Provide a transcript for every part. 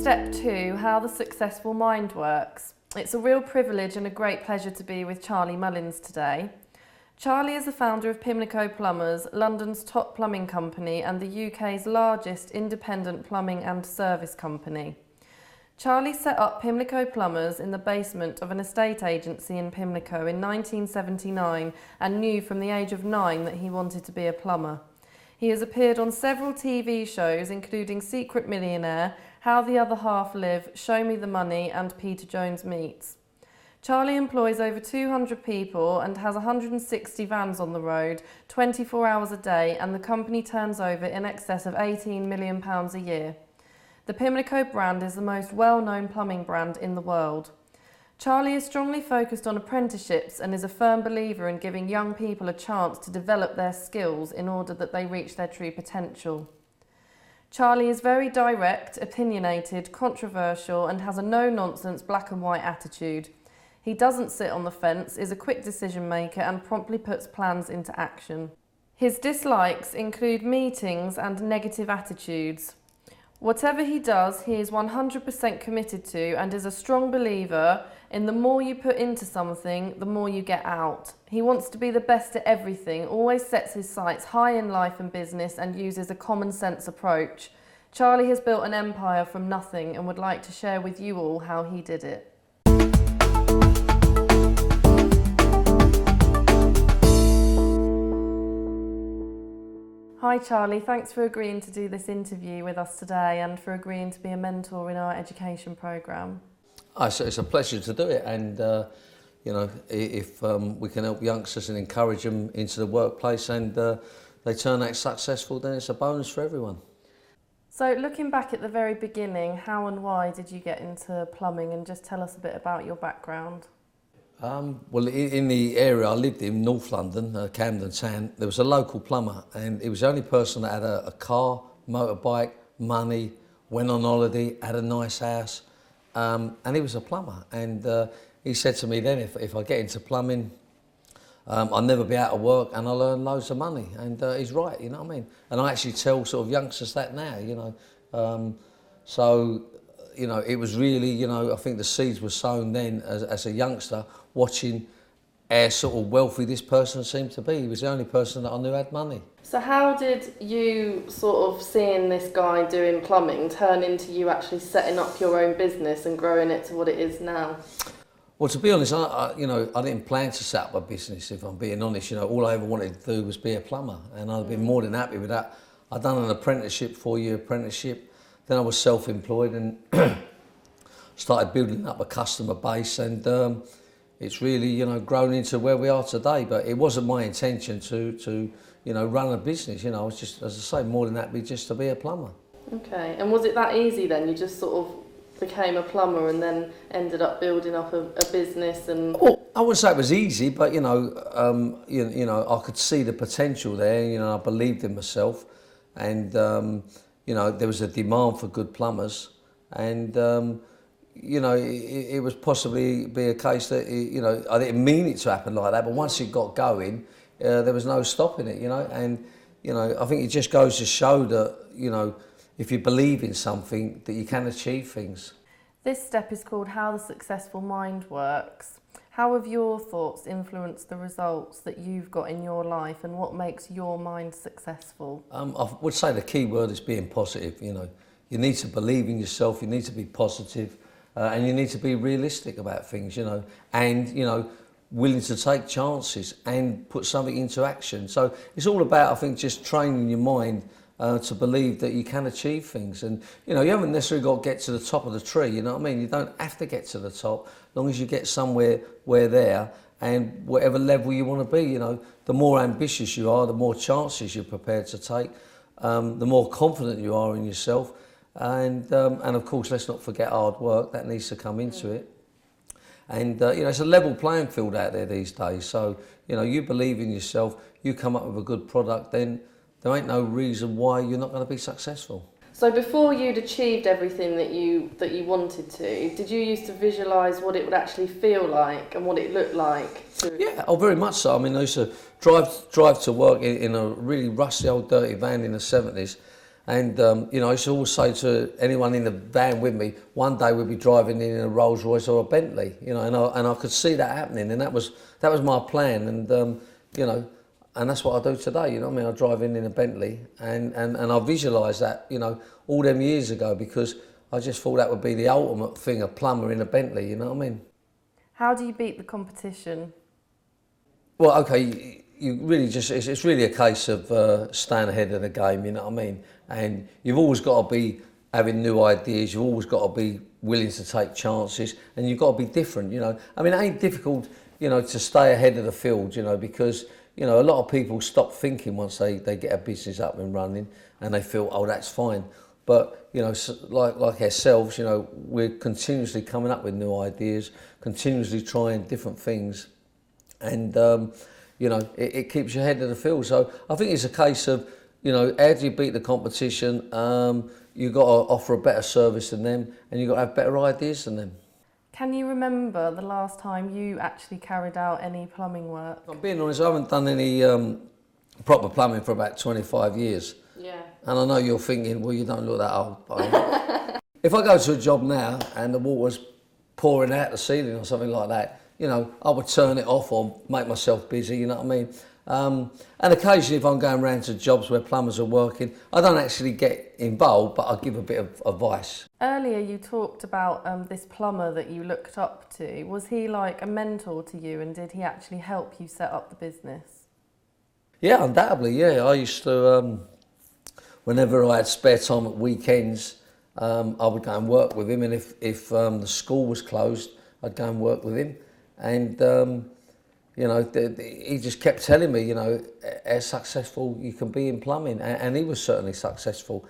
Step 2, how the successful mind works. It's a real privilege and a great pleasure to be with Charlie Mullins today. Charlie is the founder of Pimlico Plumbers, London's top plumbing company and the UK's largest independent plumbing and service company. Charlie set up Pimlico Plumbers in the basement of an estate agency in Pimlico in 1979 and knew from the age of 9 that he wanted to be a plumber. He has appeared on several TV shows including Secret Millionaire, How the Other Half Live, Show Me the Money and Peter Jones Meets. Charlie employs over 200 people and has 160 vans on the road, 24 hours a day, and the company turns over in excess of £18 million a year. The Pimlico brand is the most well-known plumbing brand in the world. Charlie is strongly focused on apprenticeships and is a firm believer in giving young people a chance to develop their skills in order that they reach their true potential. Charlie is very direct, opinionated, controversial, and has a no-nonsense black and white attitude. He doesn't sit on the fence, is a quick decision maker, and promptly puts plans into action. His dislikes include meetings and negative attitudes. Whatever he does, he is 100% committed to and is a strong believer in the more you put into something, the more you get out. He wants to be the best at everything, always sets his sights high in life and business and uses a common sense approach. Charlie has built an empire from nothing and would like to share with you all how he did it. Hi Charlie, thanks for agreeing to do this interview with us today and for agreeing to be a mentor in our education programme. It's a pleasure to do it, and if we can help youngsters and encourage them into the workplace and they turn out successful, then it's a bonus for everyone. So looking back at the very beginning, how and why did you get into plumbing, and just tell us a bit about your background? Well, in the area I lived in, North London, Camden Town, there was a local plumber, and he was the only person that had a car, motorbike, money, went on holiday, had a nice house, and he was a plumber. And he said to me then, if I get into plumbing, I'll never be out of work and I'll earn loads of money. And he's right, you know what I mean? And I actually tell sort of youngsters that now, it was really, I think the seeds were sown then as a youngster, watching how sort of wealthy this person seemed to be. He was the only person that I knew had money. So how did you sort of seeing this guy doing plumbing turn into you actually setting up your own business and growing it to what it is now? Well, to be honest, I didn't plan to set up a business, if I'm being honest. All I ever wanted to do was be a plumber, and I'd been more than happy with that. I'd done an apprenticeship, 4-year apprenticeship. Then I was self-employed and started building up a customer base, and it's really, grown into where we are today. But it wasn't my intention to run a business. I was just, as I say, more than happy just to be a plumber. Okay, and was it that easy then? You just sort of became a plumber and then ended up building up a business and... Well, I wouldn't say it was easy, but I could see the potential there. I believed in myself, and there was a demand for good plumbers, and it was possibly be a case that I didn't mean it to happen like that, but once it got going, there was no stopping it. And I think it just goes to show that if you believe in something, that you can achieve things. This step is called How the Successful Mind Works. How have your thoughts influenced the results that you've got in your life, and what makes your mind successful? I would say the key word is being positive. You need to believe in yourself, you need to be positive, and you need to be realistic about things, and willing to take chances and put something into action. So it's all about, I think, just training your mind to believe that you can achieve things. And you haven't necessarily got to get to the top of the tree, you know what I mean? You don't have to get to the top, as long as you get somewhere where there, and whatever level you want to be. The more ambitious you are, the more chances you're prepared to take, the more confident you are in yourself, and of course, let's not forget hard work. That needs to come into it. And it's a level playing field out there these days. So you believe in yourself, you come up with a good product, then there ain't no reason why you're not going to be successful. So before you'd achieved everything that you wanted to, did you used to visualise what it would actually feel like and what it looked like? Yeah, very much so. I mean, I used to drive to work in a really rusty old dirty van in the 70s, And you know, I used to always say to anyone in the van with me, one day we'll be driving in a Rolls Royce or a Bentley, you know, and I could see that happening, and that was my plan, and you know, and that's what I do today. You know what I mean? I drive in a Bentley, and I visualise that, you know, all them years ago, because I just thought that would be the ultimate thing, a plumber in a Bentley. You know what I mean? How do you beat the competition? Well, okay, you really just, it's really a case of staying ahead of the game, you know what I mean? And you've always got to be having new ideas, you've always got to be willing to take chances, and you've got to be different, you know? I mean, it ain't difficult, you know, to stay ahead of the field, you know, because, you know, a lot of people stop thinking once they get a business up and running, and they feel, oh, that's fine. But, you know, like ourselves, you know, we're continuously coming up with new ideas, continuously trying different things. And, you know, it keeps you ahead of the field. So I think it's a case of, you know, how do you beat the competition? You've got to offer a better service than them, and you've got to have better ideas than them. Can you remember the last time you actually carried out any plumbing work? I'm being honest, I haven't done any proper plumbing for about 25 years. Yeah. And I know you're thinking, well, you don't look that old. If I go to a job now and the water's pouring out the ceiling or something like that, you know, I would turn it off or make myself busy, you know what I mean? And occasionally if I'm going around to jobs where plumbers are working, I don't actually get involved, but I give a bit of advice. Earlier you talked about this plumber that you looked up to. Was he like a mentor to you, and did he actually help you set up the business? Yeah, undoubtedly, yeah. I used to, whenever I had spare time at weekends, I would go and work with him, and if the school was closed, I'd go and work with him. And you know, he just kept telling me, you know, how successful you can be in plumbing, and he was certainly successful.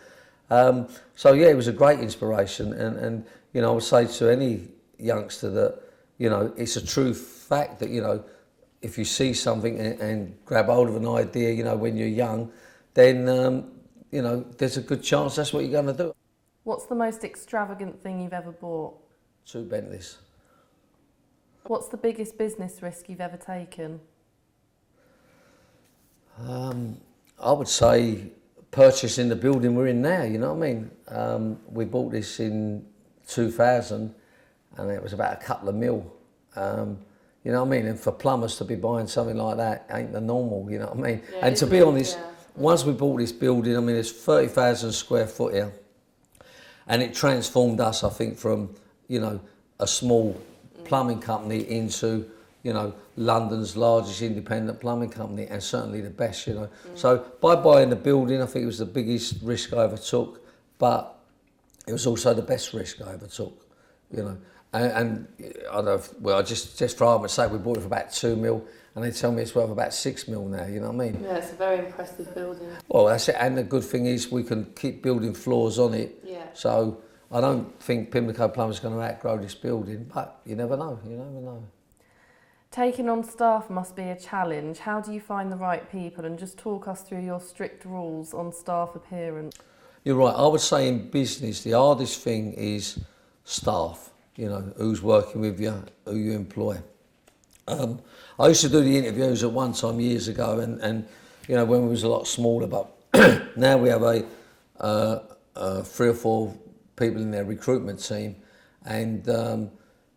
So yeah, it was a great inspiration, and you know, I would say to any youngster that, you know, it's a true fact that, you know, if you see something and grab hold of an idea, you know, when you're young, then you know, there's a good chance that's what you're going to do. What's the most extravagant thing you've ever bought? 2 Bentleys. What's the biggest business risk you've ever taken? I would say purchasing the building we're in now, you know what I mean? We bought this in 2000 and it was about a couple of mil. You know what I mean? And for plumbers to be buying something like that ain't the normal, you know what I mean? Yeah, and to be honest, once we bought this building, I mean, it's 30,000 square foot here, and it transformed us, I think, from, you know, a small plumbing company into, you know, London's largest independent plumbing company, and certainly the best, you know. So by buying the building, I think it was the biggest risk I ever took, but it was also the best risk I ever took, you know. And I don't know, well, just for argument's sake, we bought it for about 2 mil, and they tell me it's worth about 6 mil now, you know what I mean? Yeah, it's a very impressive building. Well, that's it, and the good thing is we can keep building floors on it. Yeah. So I don't think Pimlico Plumbers is going to outgrow this building, but you never know, you never know. Taking on staff must be a challenge. How do you find the right people? And just talk us through your strict rules on staff appearance. You're right, I would say in business, the hardest thing is staff, you know, who's working with you, who you employ. I used to do the interviews at one time years ago, and you know, when we was a lot smaller, but now we have a 3 or 4 people in their recruitment team, and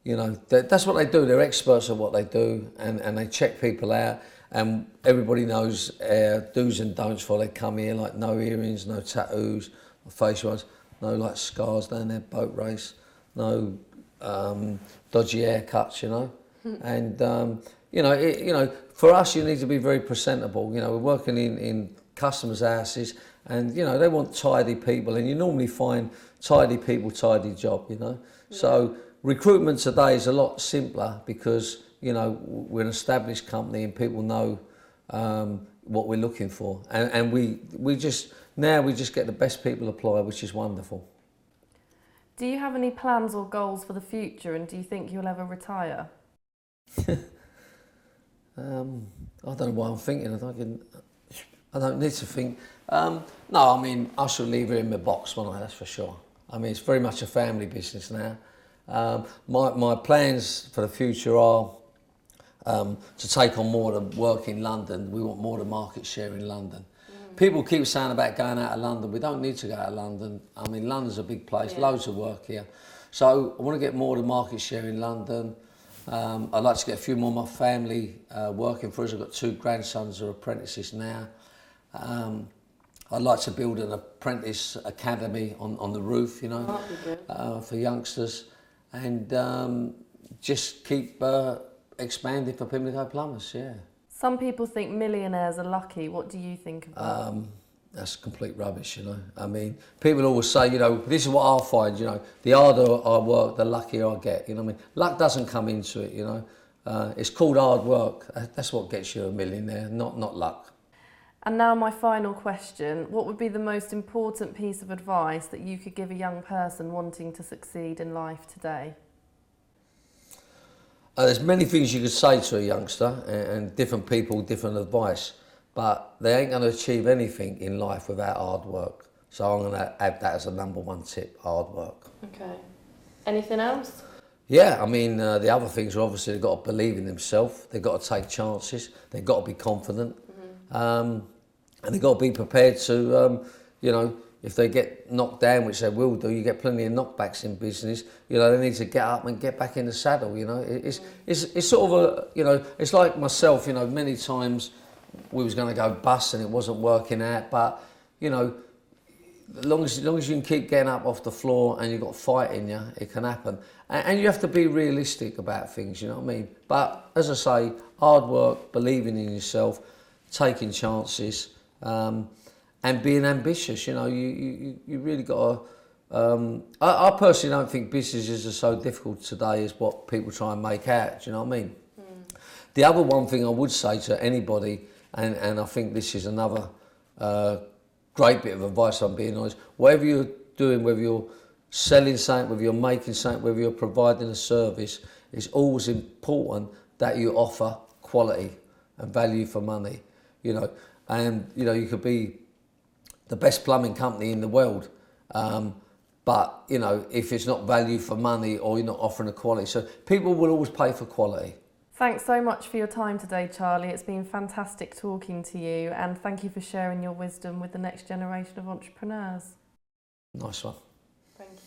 you know, that's what they do. They're experts at what they do, and they check people out, and everybody knows do's and don'ts before they come here, like no earrings, no tattoos, facial ones, no like scars down their boat race, no dodgy haircuts, you know. And you know, for us, you need to be very presentable. You know, we're working in customers' houses, and you know, they want tidy people, and you normally find tidy people, tidy job. You know, so recruitment today is a lot simpler because, you know, we're an established company and people know what we're looking for, and we just get the best people apply, which is wonderful. Do you have any plans or goals for the future, and do you think you'll ever retire? I don't know why I'm thinking. I don't need to think. No, I mean, I shall leave it in my box, won't I? That's for sure. I mean, it's very much a family business now. My plans for the future are to take on more of the work in London. We want more of the market share in London. People keep saying about going out of London. We don't need to go out of London. I mean, London's a big place, loads of work here. So I want to get more of the market share in London. I'd like to get a few more of my family working for us. I've got 2 grandsons who are apprentices now. I'd like to build an apprentice academy on the roof, you know, That'd be good. for youngsters, and just keep expanding for Pimlico Plumbers, yeah. Some people think millionaires are lucky. What do you think of that? That's complete rubbish, you know. I mean, people always say, you know, this is what I find, you know, the harder I work, the luckier I get, you know what I mean? Luck doesn't come into it, you know. It's called hard work. That's what gets you a millionaire, not luck. And now my final question. What would be the most important piece of advice that you could give a young person wanting to succeed in life today? There's many things you could say to a youngster, and different people, different advice, but they ain't going to achieve anything in life without hard work. So I'm going to add that as a #1 tip, hard work. Okay. Anything else? Yeah, I mean, the other things are obviously they've got to believe in themselves, they've got to take chances, they've got to be confident, and they've got to be prepared to, you know, if they get knocked down, which they will do, you get plenty of knockbacks in business, you know, they need to get up and get back in the saddle, you know. It's sort of a, you know, it's like myself, you know, many times we was going to go bust and it wasn't working out, but, you know, as long as you can keep getting up off the floor and you've got fight in you, it can happen. And you have to be realistic about things, you know what I mean? But as I say, hard work, believing in yourself, taking chances, and being ambitious, you know, you really got to... I personally don't think businesses are so difficult today as what people try and make out, do you know what I mean? The other one thing I would say to anybody, and I think this is another great bit of advice, I'm being honest, whatever you're doing, whether you're selling something, whether you're making something, whether you're providing a service, it's always important that you offer quality and value for money, you know. And, you know, you could be the best plumbing company in the world, but, you know, if it's not value for money or you're not offering a quality, so people will always pay for quality. Thanks so much for your time today, Charlie. It's been fantastic talking to you, and thank you for sharing your wisdom with the next generation of entrepreneurs. Nice one. Thank you.